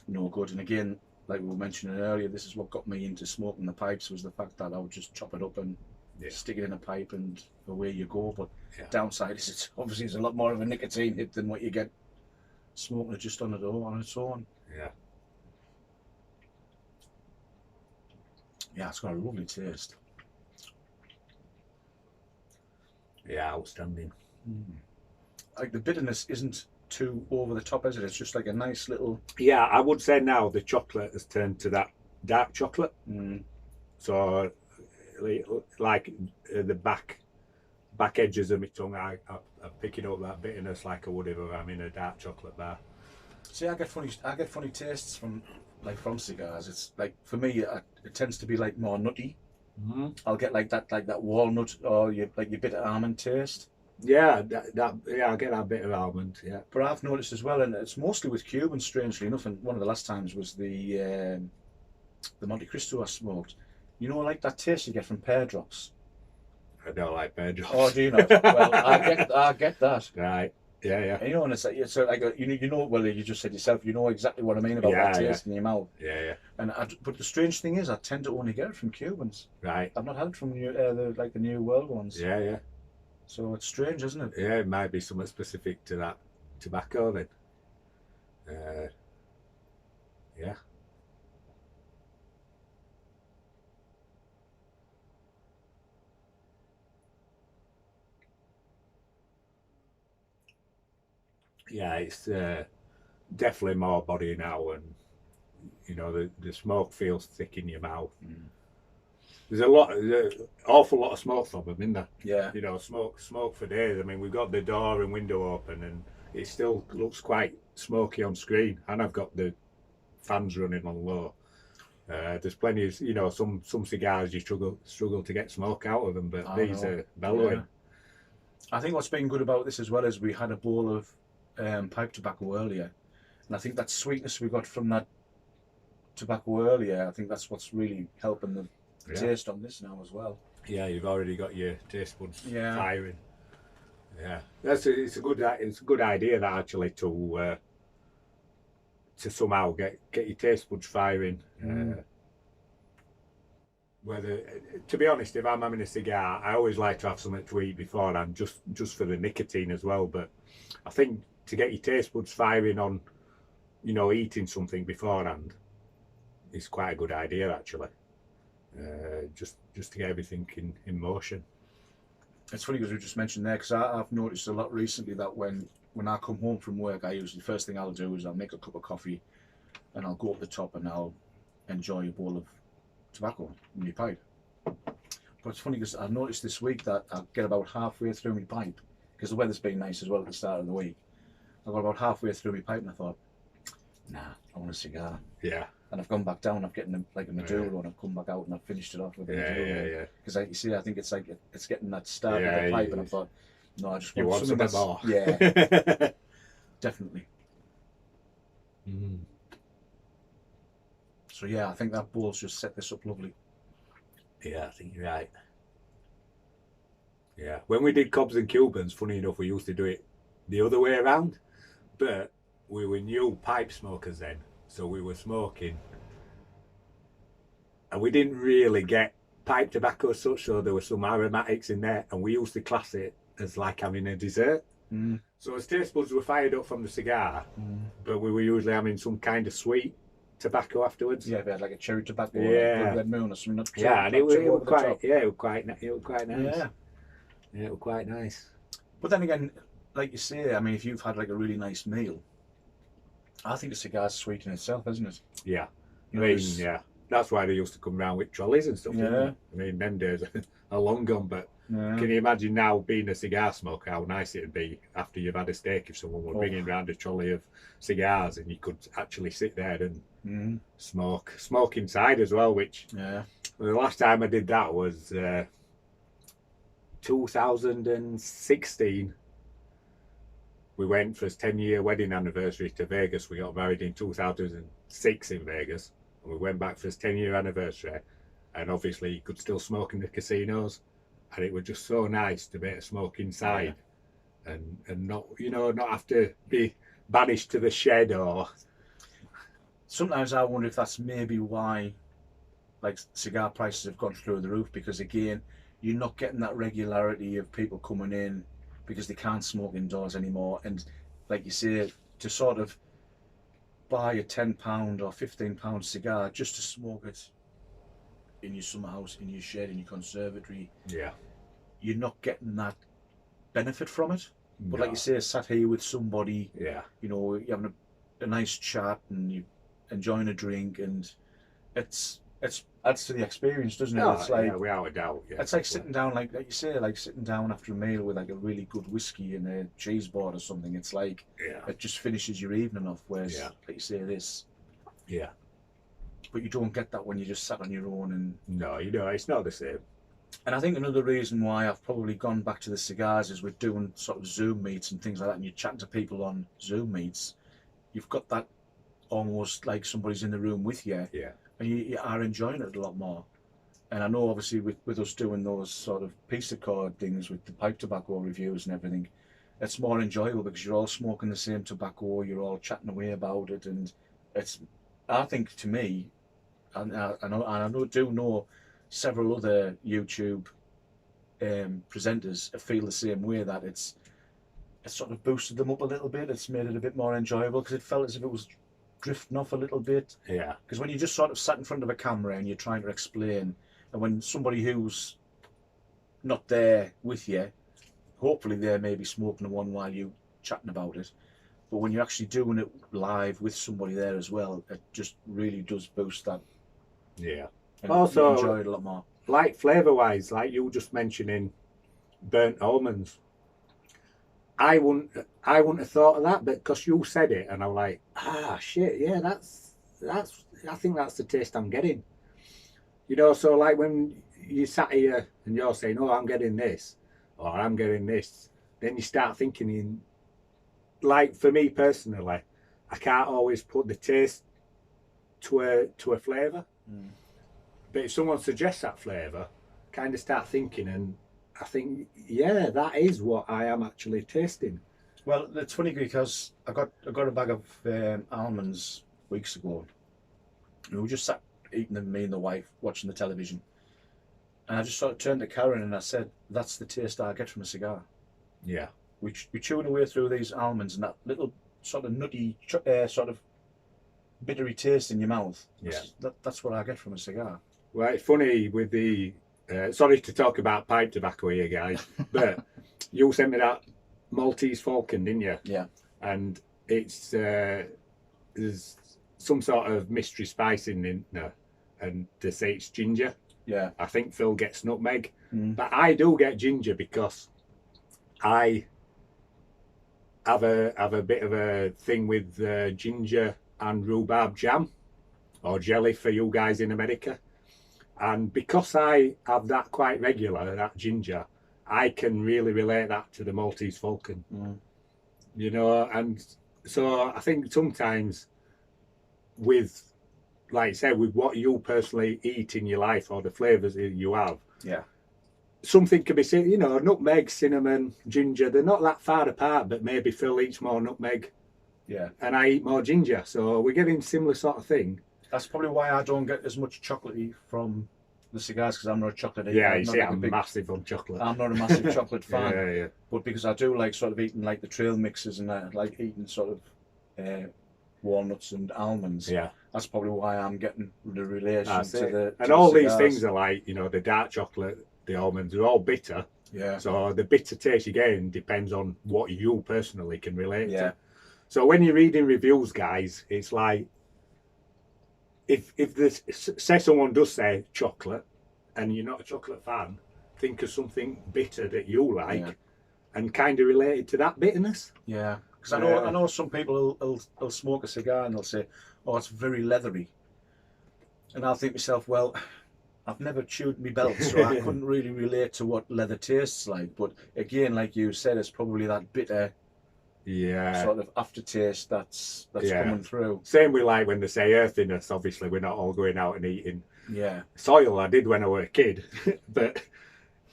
no good. And again, like we were mentioning earlier, this is what got me into smoking the pipes, was the fact that I would just chop it up and stick it in a pipe and away you go. But downside is it's obviously a lot more of a nicotine hit than what you get smoking it just on its own. Yeah, it's got a lovely taste.
Yeah, outstanding.
Like the bitterness isn't too over the top, is it? It's just like a nice little.
Yeah, I would say now the chocolate has turned to that dark chocolate. So, like the back edges of my tongue, I'm picking up that bitterness like I would if I'm in a dark chocolate bar.
See, I get funny tastes from cigars. It's like, for me, it tends to be like more nutty. I'll get like that walnut or your bitter almond taste.
Yeah, I get that bit of almond. Yeah,
but I've noticed as well, and it's mostly with Cubans, strangely enough. And one of the last times was the Monte Cristo I smoked. You know, like that taste you get from pear drops.
I don't like pear drops.
Oh, do you not? Well, I get that.
Right. Yeah.
And you know, and it's like you know, well, you just said yourself, you know exactly what I mean about that taste in your mouth.
Yeah.
And but the strange thing is, I tend to only get it from Cubans.
Right.
I've not had it from the New World ones.
Yeah.
So it's strange, isn't it?
Yeah, it might be something specific to that tobacco then. Yeah. Yeah, it's definitely more body now, and you know the smoke feels thick in your mouth. There's an awful lot of smoke from them in there.
Yeah.
You know, smoke for days. I mean, we've got the door and window open, and it still looks quite smoky on screen. And I've got the fans running on low. There's plenty of, you know, some cigars you struggle to get smoke out of them, but these are bellowing.
Yeah. I think what's been good about this as well is we had a bowl of pipe tobacco earlier, and I think that sweetness we got from that tobacco earlier, I think that's what's really helping the taste on this now as well. Yeah,
you've already got your taste buds firing. Yeah, it's a good idea that actually to somehow get your taste buds firing. Whether, to be honest, if I'm having a cigar, I always like to have something to eat beforehand, just for the nicotine as well. But I think to get your taste buds firing on, you know, eating something beforehand is quite a good idea actually. Just to get everything in motion.
It's funny because we just mentioned there, because I've noticed a lot recently that when I come home from work, I usually, first thing I'll do is I'll make a cup of coffee and I'll go up the top and I'll enjoy a bowl of tobacco in my pipe. But it's funny because I noticed this week that I'll get about halfway through my pipe, because the weather's been nice as well at the start of the week. I got about halfway through my pipe and I thought, nah, I want a cigar.
Yeah.
And I've gone back down. I've getting like a Maduro, and I've come back out and I've finished it off with a Maduro.
Yeah.
Because like you see, I think it's like it's getting that start of
Yeah,
the pipe, and I thought, no, I just
You
want
want
something
something
that's
more.
yeah, definitely. So yeah, I think that bowl's just set this up lovely.
Yeah, I think you're right. Yeah, when we did Cobs and Cubans, funny enough, we used to do it the other way around, but we were new pipe smokers then, so we were smoking, and we didn't really get pipe tobacco as such, so there were some aromatics in there, and we used to class it as like having a dessert. So as taste buds were fired up from the cigar, but we were usually having some kind of sweet tobacco afterwards.
Yeah, we had like a cherry tobacco,
Yeah.
or like Blood Red Moon or something. Not too,
Yeah, and
not
it was
too over the
quite,
top.
yeah, it was quite nice.
Yeah.
Yeah, it was quite nice.
But then again, like you say, I mean, if you've had like a really nice meal, I think a cigar's sweet in itself, isn't it?
Yeah.
You know,
Yeah. That's why they used to come around with trolleys and stuff. Didn't they? I mean, them days are long gone, but can you imagine now being a cigar smoker, how nice it'd be after you've had a steak if someone were bringing around a trolley of cigars and you could actually sit there and smoke inside as well, which the last time I did that was 2016. We went for his 10-year wedding anniversary to Vegas. We got married in 2006 in Vegas. And we went back for his 10-year anniversary. And obviously you could still smoke in the casinos. And it was just so nice to be able to smoke inside. And not, not have to be banished to the shed or...
Sometimes I wonder if that's maybe why like cigar prices have gone through the roof, because again, you're not getting that regularity of people coming in because they can't smoke indoors anymore. And like you say, to sort of buy a £10 or £15 cigar just to smoke it in your summer house, in your shed, in your conservatory, you're not getting that benefit from it. But like you say, sat here with somebody, you're having a nice chat and you enjoying a drink, and it's adds to the experience, doesn't it? It's like,
without a doubt. Yeah,
it's like sitting down, like you say, like sitting down after a meal with like a really good whiskey and a cheese board or something. It's like it just finishes your evening off. Whereas, like you say, this.
Yeah.
But you don't get that when you just sat on your own and.
No, it's not the same.
And I think another reason why I've probably gone back to the cigars is we're doing sort of Zoom meets and things like that, and you're chatting to people on Zoom meets. You've got that almost like somebody's in the room with you.
Yeah.
And you are enjoying it a lot more. And I know obviously with us doing those sort of piece of card things with the pipe tobacco reviews and everything, it's more enjoyable because you're all smoking the same tobacco, you're all chatting away about it, and it's, I think to me, and I do know several other YouTube presenters feel the same way, that it's sort of boosted them up a little bit. It's made it a bit more enjoyable because it felt as if it was drifting off a little bit.
Yeah.
Because when you just sort of sat in front of a camera and you're trying to explain, and when somebody who's not there with you, hopefully they're maybe smoking one while you chatting about it, but when you're actually doing it live with somebody there as well, it just really does boost that.
Yeah.
And
also,
you enjoy it a lot more.
Like flavour wise, like you were just mentioning burnt almonds. I wouldn't have thought of that, but because you said it, and I'm like, shit, yeah, that's. I think that's the taste I'm getting. So like when you sat here and you're saying, "Oh, I'm getting this," or "I'm getting this," then you start thinking like for me personally, I can't always put the taste to a flavour. But if someone suggests that flavour, kind of start thinking, and I think, yeah, that is what I am actually tasting.
Well, it's funny because I got a bag of almonds weeks ago. And we just sat eating them, me and the wife, watching the television. And I just sort of turned to Karen and I said, "That's the taste I get from a cigar."
Yeah.
We're chewing away through these almonds and that little sort of nutty, sort of bittery taste in your mouth.
Yeah.
That's what I get from a cigar.
Well, it's funny with the... sorry to talk about pipe tobacco here, guys, but you sent me that Maltese Falcon, didn't you?
Yeah.
And it's... there's some sort of mystery spice in there, and they say it's ginger.
Yeah.
I think Phil gets nutmeg, but I do get ginger because I have a bit of a thing with ginger and rhubarb jam, or jelly for you guys in America. And because I have that quite regular, that ginger, I can really relate that to the Maltese Falcon. You know, and so I think sometimes with, like I said, with what you personally eat in your life or the flavours that you have, something can be, you know, nutmeg, cinnamon, ginger, they're not that far apart, but maybe Phil eats more nutmeg and I eat more ginger. So we're getting similar sort of thing.
That's probably why I don't get as much chocolatey from the cigars, because I'm not a chocolate eater.
Yeah, you see, I'm massive on chocolate.
I'm not a massive chocolate fan.
Yeah.
But because I do like sort of eating like the trail mixes, and I like eating sort of walnuts and almonds.
Yeah.
That's probably why I'm getting the relation to the.
And all these things are like, you know, the dark chocolate, the almonds, they're all bitter.
Yeah.
So the bitter taste you get depends on what you personally can relate
Yeah.
to. So when you're reading reviews, guys, it's like, if this, say someone does say chocolate and you're not a chocolate fan, think of something bitter that you like and kind of related to that bitterness.
Yeah, because I know some people will smoke a cigar and they'll say, oh, it's very leathery, and I'll think to myself, well, I've never chewed my belt, so I couldn't really relate to what leather tastes like. But again, like you said, it's probably that bitter sort of aftertaste that's coming through.
Same with like when they say earthiness, obviously we're not all going out and eating soil. I did when I was a kid, but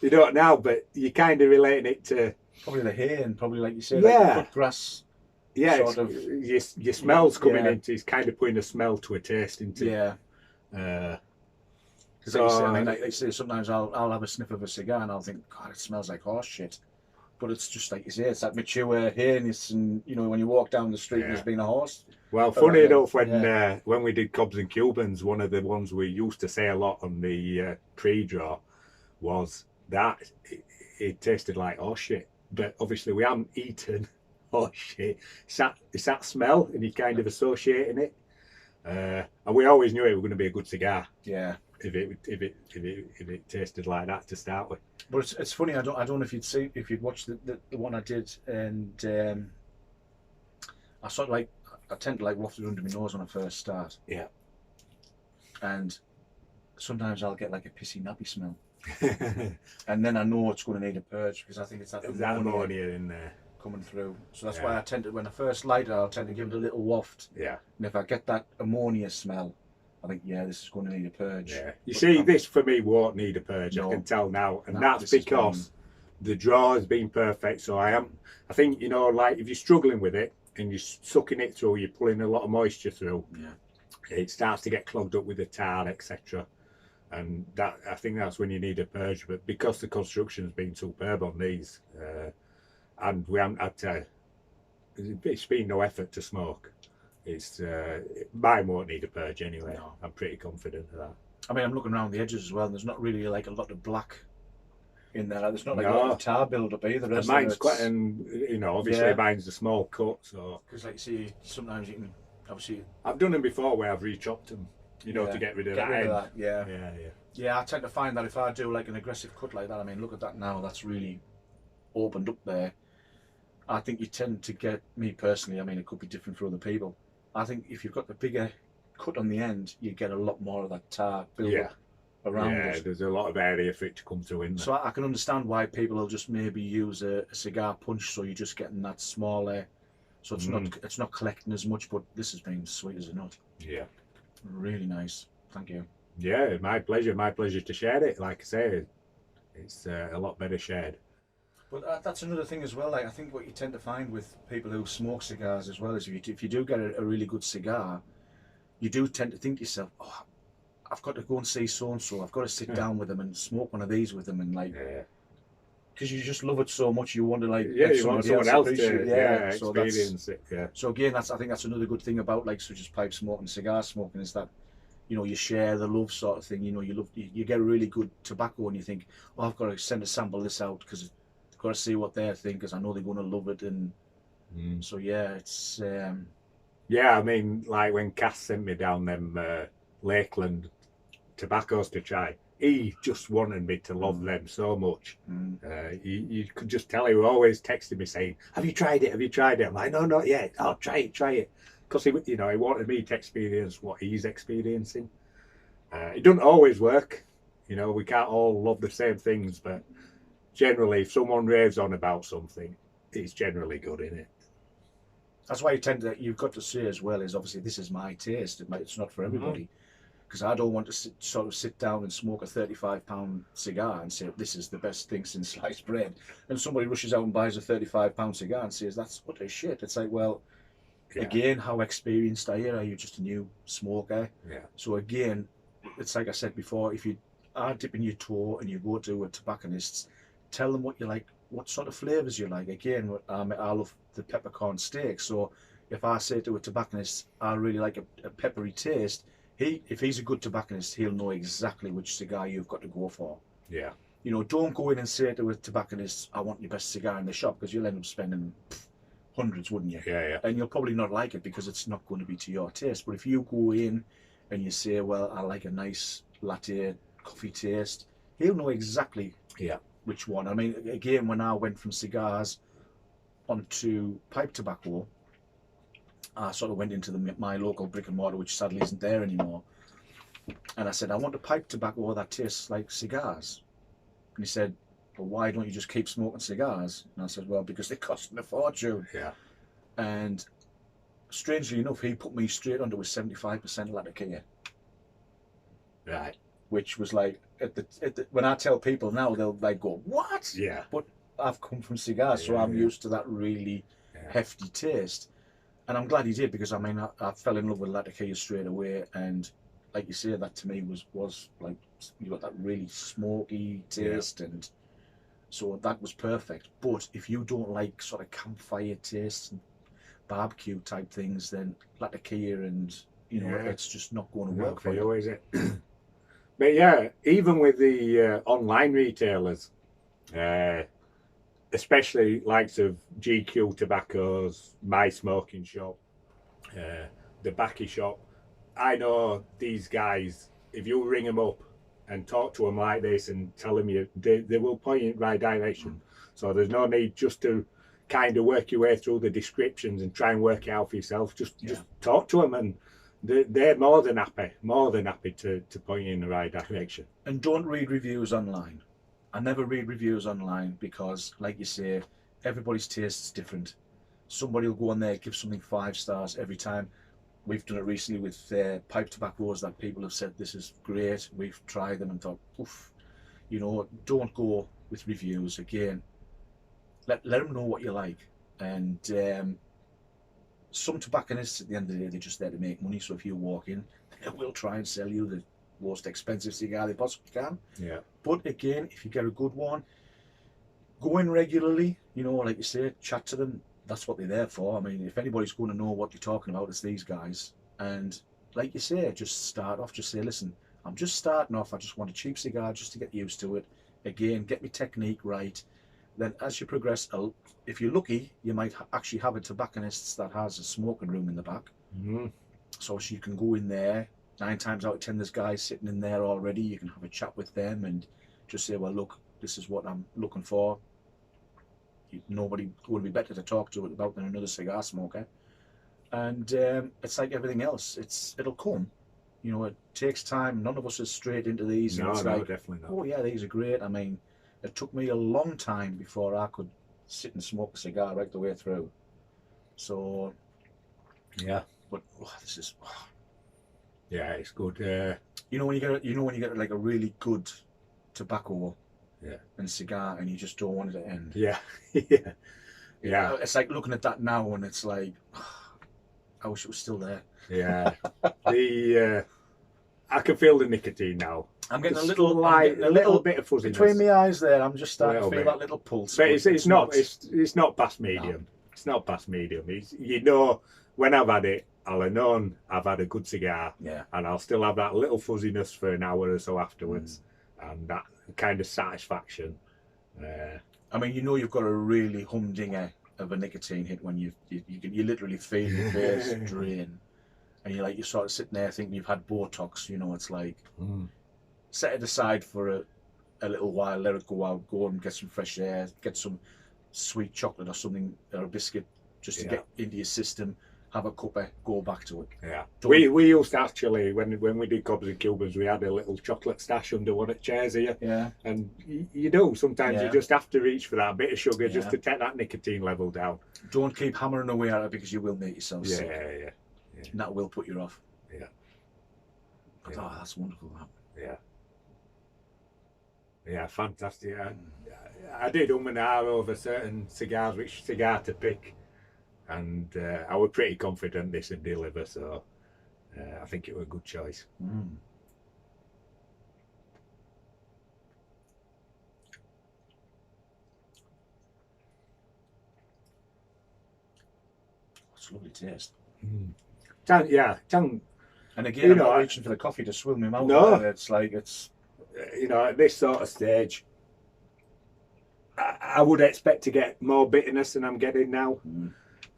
you don't now, but you kind of relating it to
probably the hay and probably, like you said, like the cut grass.
Yeah,
sort of,
your smell's coming into, it's kind of putting a smell to a taste into.
So like you say, I mean, like you say, sometimes I'll have a sniff of a cigar and I'll think, God, it smells like horse shit. But it's just like you say, it's that mature hairness, and you know, when you walk down the street and there's been a horse.
Well, funny enough, when we did Cobs and Cubans, one of the ones we used to say a lot on the pre-draw was that it tasted like horse shit. But obviously we haven't eaten horse shit. It's that smell, and you're kind of associating it. And we always knew it was going to be a good cigar. Yeah. If it tasted like that to start with.
But it's funny. I don't know if you'd watched the one I did, and I sort of like, I tend to like waft it under my nose when I first start.
Yeah.
And sometimes I'll get like a pissy nappy smell, and then I know it's going to need a purge, because I think it's that
ammonia in there
coming through. So that's why I tend to, when I first light it, I'll tend to give it a little waft.
Yeah.
And if I get that ammonia smell, I think, this is going to need a purge.
Yeah. You see, this for me won't need a purge. No. I can tell now, and that's because the draw has been perfect. So I think, you know, like if you're struggling with it and you're sucking it through, you're pulling a lot of moisture through. Yeah. It starts to get clogged up with the tar, etc. And that, I think that's when you need a purge. But because the construction's been superb on these, and we haven't had to, it's been no effort to smoke. It's mine won't need a purge anyway. No. I'm pretty confident of that.
I mean, I'm looking around the edges as well, and there's not really like a lot of black in there. There's not like a lot of tar build up either.
And mine's quite, and you know, obviously mine's a small cut, so.
Because like you see, sometimes you can obviously.
I've done them before where I've re-chopped them, you know, to get rid of that end.
Yeah. Yeah, I tend to find that if I do like an aggressive cut like that, I mean, look at that now. That's really opened up there. I think you tend to get, me personally, I mean, it could be different for other people. I think if you've got the bigger cut on the end, you get a lot more of that tar build up around it.
Yeah, there's a lot of area for it to come through in there.
So I can understand why people will just maybe use a cigar punch, so you're just getting that smaller, so it's not collecting as much. But this has been sweet as a nut.
Yeah,
really nice. Thank you.
Yeah, my pleasure. My pleasure to share it. Like I say, it's a lot better shared.
But that's another thing as well. Like, I think what you tend to find with people who smoke cigars as well is if you do get a really good cigar, you do tend to think to yourself, oh, I've got to go and see so and so. I've got to sit down with them and smoke one of these with them, and like, because you just love it so much, you want to like
you want someone else to
so
experience it. Yeah.
So again, I think that's another good thing about like such as pipe smoking, cigar smoking, is that, you know, you share the love sort of thing. You know, you get a really good tobacco and you think, oh, I've got to send a sample of this out because got to see what they think, because I know they're going to love it. And so it's
I mean, like when Cass sent me down them Lakeland tobaccos to try, he just wanted me to love them so much. You could just tell he was always texting me saying, have you tried it, have you tried it? I'm like, no, not yet. Oh, try it. because he wanted me to experience what he's experiencing. It doesn't always work. We can't all love the same things, but generally, if someone raves on about something, it's generally good, isn't it?
That's why you've got to say as well is obviously this is my taste. It's not for everybody. Because I don't want to sit down and smoke a £35 cigar and say this is the best thing since sliced bread, and somebody rushes out and buys a £35 cigar and says that's utter shit. It's like, well, again, how experienced are you? Are you just a new smoker?
Yeah.
So again, it's like I said before, if you are dipping your toe and you go to a tobacconist, tell them what you like, what sort of flavours you like. Again, I love the peppercorn steak, so if I say to a tobacconist I really like a peppery taste, if he's a good tobacconist, he'll know exactly which cigar you've got to go for.
Yeah.
Don't go in and say to a tobacconist, I want your best cigar in the shop, because you'll end up spending hundreds, wouldn't you?
Yeah, yeah.
And you'll probably not like it because it's not going to be to your taste. But if you go in and you say, well, I like a nice latte coffee taste, he'll know exactly which one. I mean, again, when I went from cigars onto pipe tobacco, I sort of went into my local brick and mortar, which sadly isn't there anymore. And I said, I want a pipe tobacco that tastes like cigars. And he said, well, why don't you just keep smoking cigars? And I said, well, because they cost a fortune.
Yeah.
And strangely enough, he put me straight onto a 75% Latakia.
Right.
Which was like, when I tell people now, they'll like go, what?
Yeah.
But I've come from cigars, so I'm used to that really hefty taste. And I'm glad he did, because I mean, I fell in love with Latakia straight away. And like you say, that to me was like, you got that really smoky taste, and so that was perfect. But if you don't like sort of campfire tastes and barbecue type things, then Latakia and it's just not going to work for you,
is it? But yeah, even with the online retailers, especially likes of GQ Tobaccos, My Smoking Shop, the Backy Shop, I know these guys, if you ring them up and talk to them like this and tell them they will point you in the right direction. So there's no need just to kind of work your way through the descriptions and try and work it out for yourself. Just talk to them, and they're more than happy to point you in the right direction.
And don't read reviews online. I never read reviews online, because like you say, everybody's taste is different. Somebody will go on there, give something 5 stars every time. We've done it recently with pipe tobaccos that people have said this is great. We've tried them and thought, oof. Don't go with reviews. Again, let them know what you like. And some tobacconists, at the end of the day, they're just there to make money. So if you walk in, they will try and sell you the most expensive cigar they possibly can.
Yeah.
But again, if you get a good one, go in regularly, like you say, chat to them. That's what they're there for. I mean, if anybody's going to know what you're talking about, it's these guys. And like you say, just start off, just say, listen, I'm just starting off, I just want a cheap cigar just to get used to it. Again, get my technique right. Then as you progress, if you're lucky, you might actually have a tobacconist that has a smoking room in the back. So you can go in there. 9 times out of 10, there's guys sitting in there already. You can have a chat with them and just say, well, look, this is what I'm looking for. Nobody would be better to talk to about than another cigar smoker. And it's like everything else. It'll come. It takes time. None of us are straight into these.
No, definitely not.
Oh yeah, these are great. I mean, it took me a long time before I could sit and smoke a cigar right the way through. So
yeah,
but this is.
Yeah, it's good.
When you get like a really good tobacco
Yeah.
and cigar, and you just don't want it to end.
Yeah. Yeah. Yeah.
It's like looking at that now, and it's like, I wish it was still there.
Yeah. I can feel the nicotine now.
I'm getting
It's
a little
light, a little bit of fuzziness
between my eyes there. I'm just starting to
Little
feel
bit.
that little pulse.
But it's not past medium.
No.
It's not past medium. It's, when I've had it, I'll have known I've had a good cigar.
Yeah.
And I'll still have that little fuzziness for an hour or so afterwards, and that kind of satisfaction.
I mean, you've got a really humdinger of a nicotine hit when you literally feel your face drain, and you're sort of sitting there thinking you've had Botox. It's like set it aside for a little while, let it go out, go and get some fresh air, get some sweet chocolate or something, or a biscuit just to get into your system, have a cuppa, go back to it.
Yeah.
Don't-
We used to actually, when we did Cobs and Cubans, we had a little chocolate stash under one of the chairs here.
Yeah.
And you do, sometimes
Yeah.
you just have to reach for that bit of sugar just
Yeah.
to take that nicotine level down.
Don't keep hammering away at it because you will make yourself
Yeah,
sick.
yeah,
And that will put you off.
yeah.
But,
Yeah.
oh, that's wonderful. That.
Yeah. Yeah, fantastic. I did and ah over certain cigars, which cigar to pick. And I was pretty confident this would deliver, so I think it was a good choice.
Mm. It's a lovely taste. And again,
You
I'm
know,
not reaching for the coffee to swill my mouth.
No.
Either. It's like it's.
At this sort of stage, I would expect to get more bitterness than I'm getting now.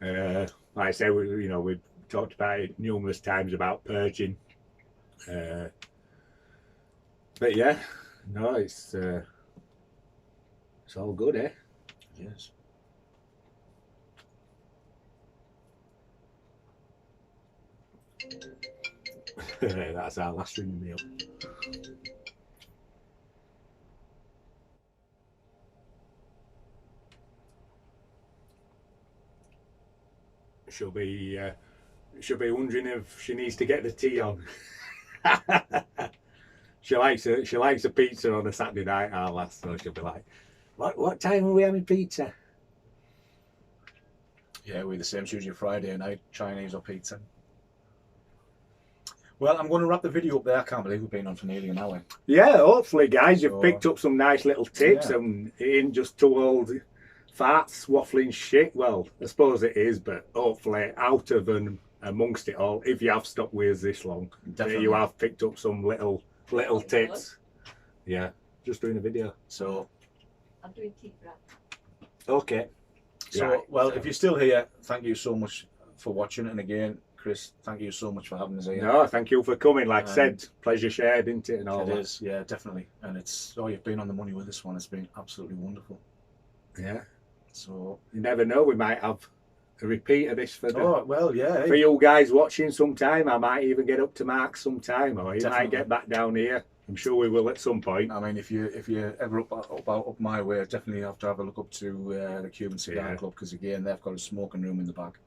Like I say, we've talked about it numerous times about purging. But yeah, no, it's all good, eh?
Yes.
That's our last ring meal. She'll be wondering if she needs to get the tea on. She likes a pizza on a Saturday night, our last, so she'll be like, what time are we having pizza?
Yeah, we're the same. It's usually Friday night, Chinese or pizza. Well, I'm going to wrap the video up there. I can't believe we've been on for nearly an hour.
Yeah, hopefully, guys, you've
So,
picked up some nice little tips,
yeah.
and it ain't just two old farts waffling shit. Well, I suppose it is, but hopefully, out of and amongst it all, if you have stuck with us this long,
Definitely.
you have picked up some little tips. Yeah, just doing a video.
So,
I'm doing tea wrap.
Okay. Right,
well,
so-
if you're still here, thank you so much for watching. And again, Chris, thank you so much for having us here.
No, thank you for coming. Like I said, pleasure shared, isn't it? And all
It
that.
is, yeah, definitely. And you've been on the money with this one. It's been absolutely wonderful.
Yeah.
So,
You never know, we might have a repeat of this for
yeah.
for you guys watching sometime. I might even get up to Mark sometime, or you might
Definitely.
get back down here. I'm sure we will at some point.
I mean, if you're ever up my way, definitely have to have a look up to the Cuban Cigar
Yeah.
Club, because again, they've got a smoking room in the back,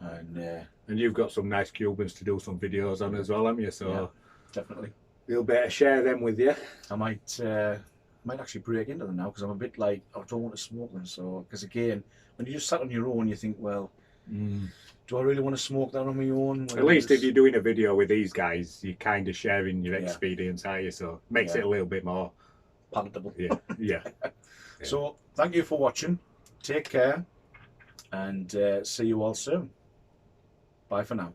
and
you've got some nice Cubans to do some videos on as well, haven't you? So
yeah, definitely.
you'll better share them with you.
I might actually break into them now, because I'm a bit like, I don't want to smoke them. So, because again, when you just sat on your own, you think, well, do I really want to smoke that on my own?
At least if you're doing a video with these guys, you're kind of sharing your
Yeah.
experience, are you? So makes
Yeah.
it a little bit more.
palatable.
Yeah, yeah.
So, thank you for watching. Take care, and see you all soon. Bye for now.